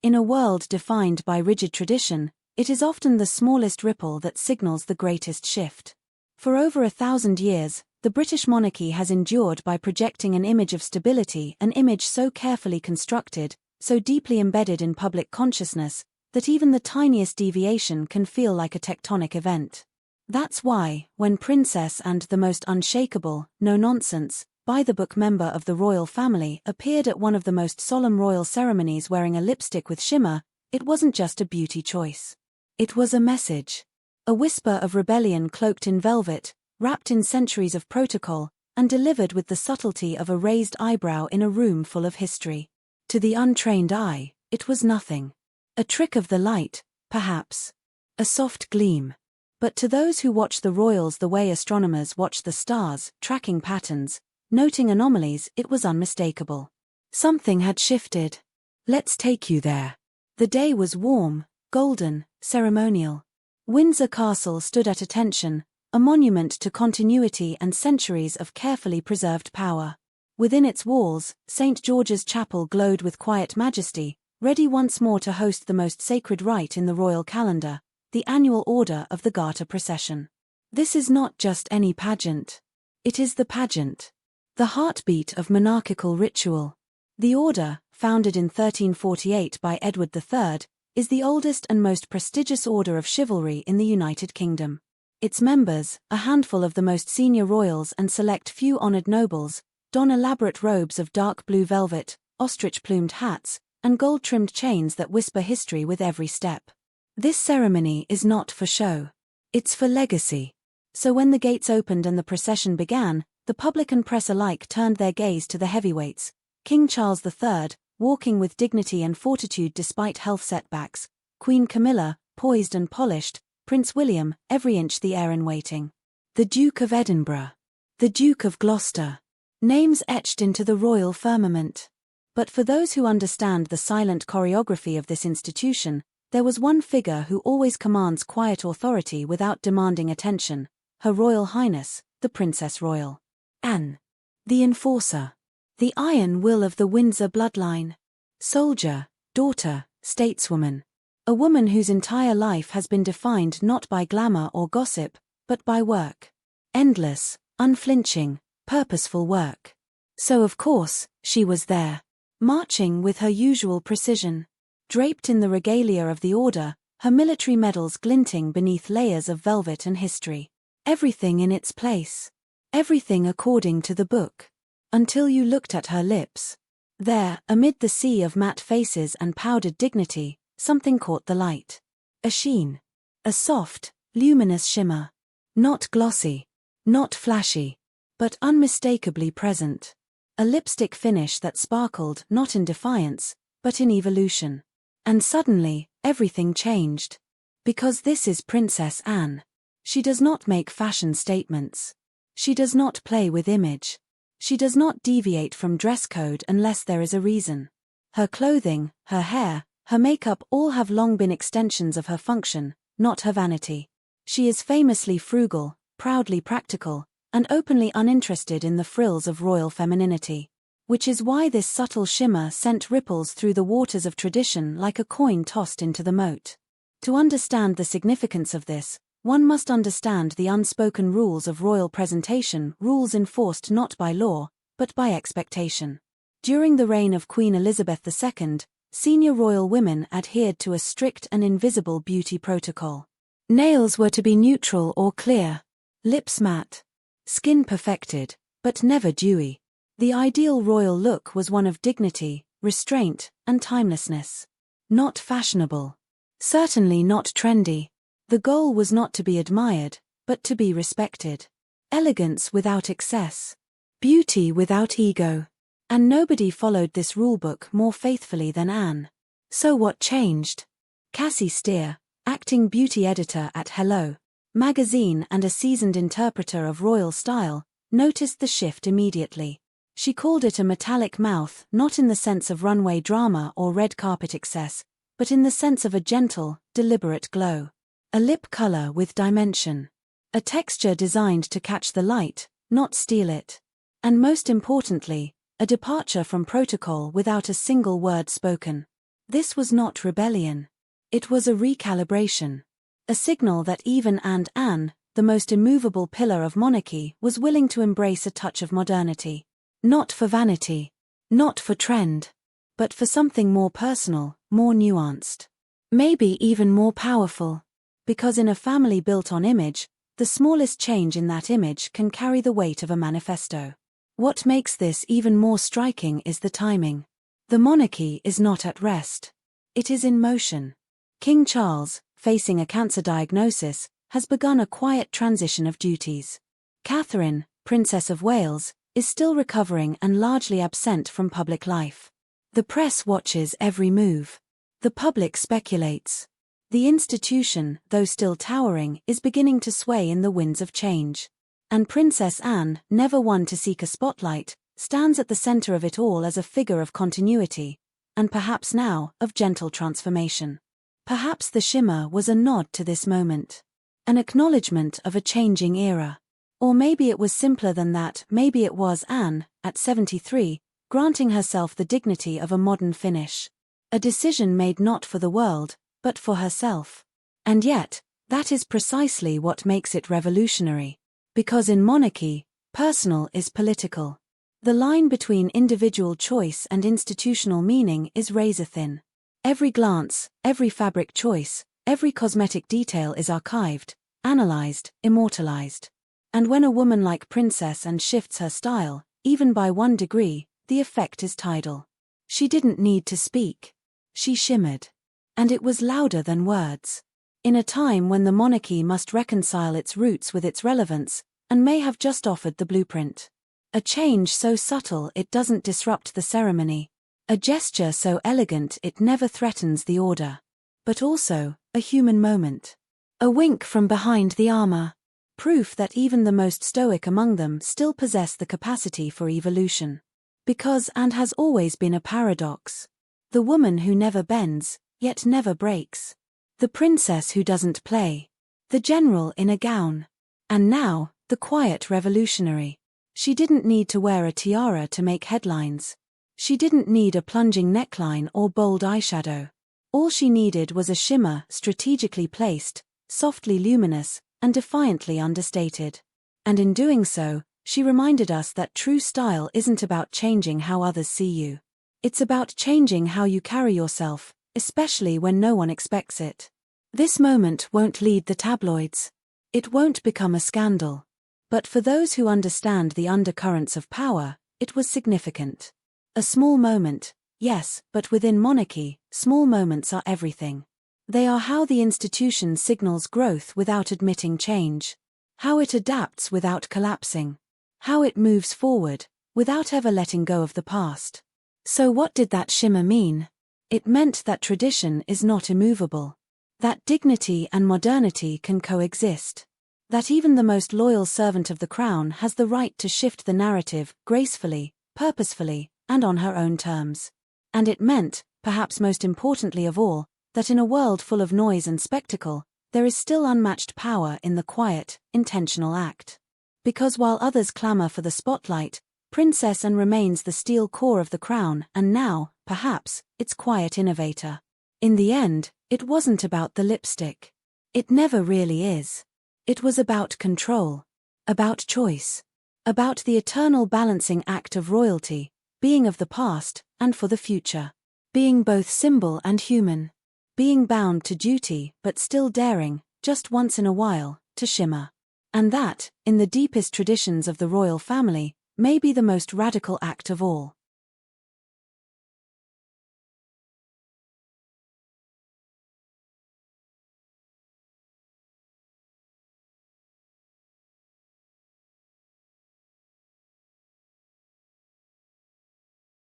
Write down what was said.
In a world defined by rigid tradition, it is often the smallest ripple that signals the greatest shift. For over 1,000 years, the British monarchy has endured by projecting an image of stability, an image so carefully constructed, so deeply embedded in public consciousness, that even the tiniest deviation can feel like a tectonic event. That's why, when Princess and the most unshakable, no-nonsense, by-the-book member of the royal family appeared at one of the most solemn royal ceremonies wearing a lipstick with shimmer, it wasn't just a beauty choice. It was a message. A whisper of rebellion cloaked in velvet, wrapped in centuries of protocol, and delivered with the subtlety of a raised eyebrow in a room full of history. To the untrained eye, it was nothing. A trick of the light, perhaps. A soft gleam. But to those who watch the royals the way astronomers watch the stars, tracking patterns, noting anomalies, it was unmistakable. Something had shifted. Let's take you there. The day was warm, golden, ceremonial. Windsor Castle stood at attention, a monument to continuity and centuries of carefully preserved power. Within its walls, St. George's Chapel glowed with quiet majesty, ready once more to host the most sacred rite in the royal calendar, the annual Order of the Garter procession. This is not just any pageant. It is the pageant. The heartbeat of monarchical ritual. The Order, founded in 1348 by Edward III, is the oldest and most prestigious order of chivalry in the United Kingdom. Its members, a handful of the most senior royals and select few honored nobles, don elaborate robes of dark blue velvet, ostrich-plumed hats, and gold-trimmed chains that whisper history with every step. This ceremony is not for show. It's for legacy. So when the gates opened and the procession began, the public and press alike turned their gaze to the heavyweights: King Charles III, walking with dignity and fortitude despite health setbacks; Queen Camilla, poised and polished; Prince William, every inch the air in waiting; the Duke of Edinburgh; the Duke of Gloucester. Names etched into the royal firmament. But for those who understand the silent choreography of this institution, there was one figure who always commands quiet authority without demanding attention: Her Royal Highness, the Princess Royal. Anne. The enforcer. The iron will of the Windsor bloodline. Soldier, daughter, stateswoman. A woman whose entire life has been defined not by glamour or gossip, but by work. Endless, unflinching, purposeful work. So of course, she was there. Marching with her usual precision. Draped in the regalia of the order, her military medals glinting beneath layers of velvet and history. Everything in its place. Everything according to the book. Until you looked at her lips. There, amid the sea of matte faces and powdered dignity, something caught the light. A sheen. A soft, luminous shimmer. Not glossy. Not flashy. But unmistakably present. A lipstick finish that sparkled not in defiance, but in evolution. And suddenly, everything changed. Because this is Princess Anne. She does not make fashion statements. She does not play with image. She does not deviate from dress code unless there is a reason. Her clothing, her hair, her makeup all have long been extensions of her function, not her vanity. She is famously frugal, proudly practical, and openly uninterested in the frills of royal femininity. Which is why this subtle shimmer sent ripples through the waters of tradition like a coin tossed into the moat. To understand the significance of this, one must understand the unspoken rules of royal presentation, rules enforced not by law, but by expectation. During the reign of Queen Elizabeth II, senior royal women adhered to a strict and invisible beauty protocol. Nails were to be neutral or clear, lips matte, skin perfected, but never dewy. The ideal royal look was one of dignity, restraint, and timelessness. Not fashionable. Certainly not trendy. The goal was not to be admired, but to be respected. Elegance without excess. Beauty without ego. And nobody followed this rulebook more faithfully than Anne. So what changed? Cassie Steer, acting beauty editor at Hello magazine and a seasoned interpreter of royal style, noticed the shift immediately. She called it a metallic mouth, not in the sense of runway drama or red carpet excess, but in the sense of a gentle, deliberate glow. A lip color with dimension. A texture designed to catch the light, not steal it. And most importantly, a departure from protocol without a single word spoken. This was not rebellion. It was a recalibration. A signal that even Anne, the most immovable pillar of monarchy, was willing to embrace a touch of modernity. Not for vanity. Not for trend. But for something more personal, more nuanced. Maybe even more powerful. Because in a family built on image, the smallest change in that image can carry the weight of a manifesto. What makes this even more striking is the timing. The monarchy is not at rest. It is in motion. King Charles, facing a cancer diagnosis, has begun a quiet transition of duties. Catherine, Princess of Wales, is still recovering and largely absent from public life. The press watches every move. The public speculates. The institution, though still towering, is beginning to sway in the winds of change. And Princess Anne, never one to seek a spotlight, stands at the center of it all as a figure of continuity, and perhaps now, of gentle transformation. Perhaps the shimmer was a nod to this moment. An acknowledgement of a changing era. Or maybe it was simpler than that. Maybe it was Anne, at 73, granting herself the dignity of a modern finish. A decision made not for the world, but for herself. And yet, that is precisely what makes it revolutionary. Because in monarchy, personal is political. The line between individual choice and institutional meaning is razor-thin. Every glance, every fabric choice, every cosmetic detail is archived, analyzed, immortalized. And when a woman like Princess Anne shifts her style, even by 1 degree, the effect is tidal. She didn't need to speak. She shimmered. And it was louder than words. In a time when the monarchy must reconcile its roots with its relevance, and may have just offered the blueprint. A change so subtle it doesn't disrupt the ceremony. A gesture so elegant it never threatens the order. But also, a human moment. A wink from behind the armor. Proof that even the most stoic among them still possess the capacity for evolution. Because Anne has always been a paradox. The woman who never bends, yet never breaks. The princess who doesn't play. The general in a gown. And now, the quiet revolutionary. She didn't need to wear a tiara to make headlines. She didn't need a plunging neckline or bold eyeshadow. All she needed was a shimmer strategically placed, softly luminous, and defiantly understated. And in doing so, she reminded us that true style isn't about changing how others see you. It's about changing how you carry yourself, especially when no one expects it. This moment won't lead the tabloids. It won't become a scandal. But for those who understand the undercurrents of power, it was significant. A small moment, yes, but within monarchy, small moments are everything. They are how the institution signals growth without admitting change. How it adapts without collapsing. How it moves forward, without ever letting go of the past. So what did that shimmer mean? It meant that tradition is not immovable. That dignity and modernity can coexist. That even the most loyal servant of the crown has the right to shift the narrative, gracefully, purposefully, and on her own terms. And it meant, perhaps most importantly of all, that in a world full of noise and spectacle, there is still unmatched power in the quiet, intentional act. Because while others clamor for the spotlight, Princess Anne remains the steel core of the crown and now, perhaps, its quiet innovator. In the end, it wasn't about the lipstick. It never really is. It was about control. About choice. About the eternal balancing act of royalty, being of the past and for the future. Being both symbol and human. Being bound to duty but still daring, just once in a while, to shimmer. And that, in the deepest traditions of the royal family, may be the most radical act of all.